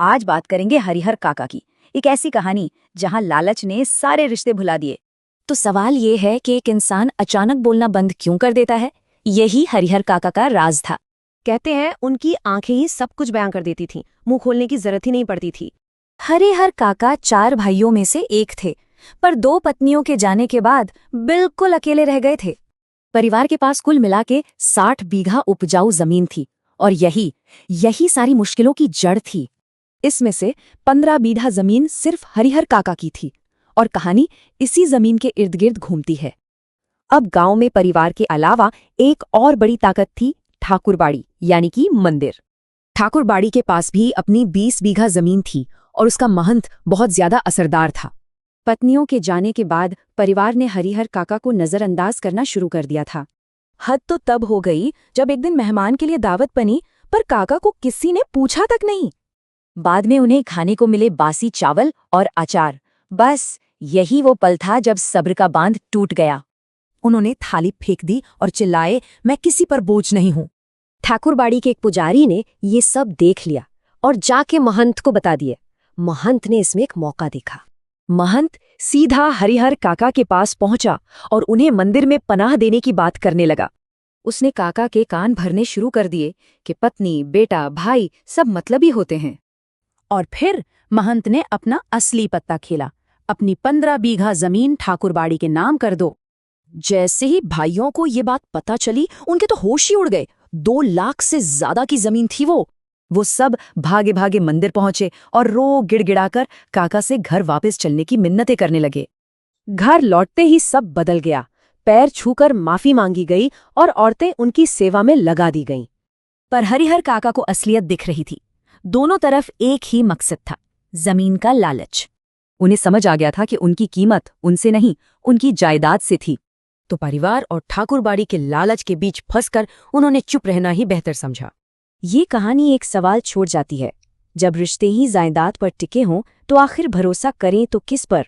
आज बात करेंगे हरिहर काका की, एक ऐसी कहानी जहां लालच ने सारे रिश्ते भुला दिए। तो सवाल ये है कि एक इंसान अचानक बोलना बंद क्यों कर देता है। यही हरिहर काका का राज था। कहते हैं उनकी आंखें ही सब कुछ बयां कर देती थीं, मुंह खोलने की जरूरत ही नहीं पड़ती थी। हरिहर काका 4 भाइयों में से एक थे, पर 2 पत्नियों के जाने के बाद बिल्कुल अकेले रह गए थे। परिवार के पास कुल मिला के 60 बीघा उपजाऊ जमीन थी और यही सारी मुश्किलों की जड़ थी। इसमें से 15 बीघा जमीन सिर्फ हरिहर काका की थी और कहानी इसी जमीन के इर्द गिर्द घूमती है। अब गांव में परिवार के अलावा एक और बड़ी ताकत थी, ठाकुरबाड़ी यानी कि मंदिर। ठाकुरबाड़ी के पास भी अपनी 20 बीघा जमीन थी और उसका महंत बहुत ज्यादा असरदार था। पत्नियों के जाने के बाद परिवार ने हरिहर काका को नजरअंदाज करना शुरू कर दिया था। हद तो तब हो गई जब एक दिन मेहमान के लिए दावत बनी, पर काका को किसी ने पूछा तक नहीं। बाद में उन्हें खाने को मिले बासी चावल और अचार। बस यही वो पल था जब सब्र का बांध टूट गया। उन्होंने थाली फेंक दी और चिल्लाए, मैं किसी पर बोझ नहीं हूं। ठाकुरबाड़ी के एक पुजारी ने ये सब देख लिया और जाके महंत को बता दिए। महंत ने इसमें एक मौका देखा। महंत सीधा हरिहर काका के पास पहुंचा और उन्हें मंदिर में पनाह देने की बात करने लगा। उसने काका के कान भरने शुरू कर दिए कि पत्नी, बेटा, भाई सब मतलबी होते हैं। और फिर महंत ने अपना असली पत्ता खेला, अपनी 15 बीघा जमीन ठाकुरबाड़ी के नाम कर दो। जैसे ही भाइयों को ये बात पता चली, उनके तो होश ही उड़ गए। 2 लाख से ज्यादा की जमीन थी वो सब भागे भागे मंदिर पहुंचे और रो गिड़गिड़ाकर काका से घर वापस चलने की मिन्नतें करने लगे। घर लौटते ही सब बदल गया। पैर छूकर माफी मांगी गई और औरतें उनकी सेवा में लगा दी गईं। पर हरिहर काका को असलियत दिख रही थी। दोनों तरफ एक ही मकसद था, जमीन का लालच। उन्हें समझ आ गया था कि उनकी कीमत उनसे नहीं, उनकी जायदाद से थी। तो परिवार और ठाकुरबाड़ी के लालच के बीच फंसकर उन्होंने चुप रहना ही बेहतर समझा। ये कहानी एक सवाल छोड़ जाती है, जब रिश्ते ही जायदाद पर टिके हों तो आखिर भरोसा करें तो किस पर।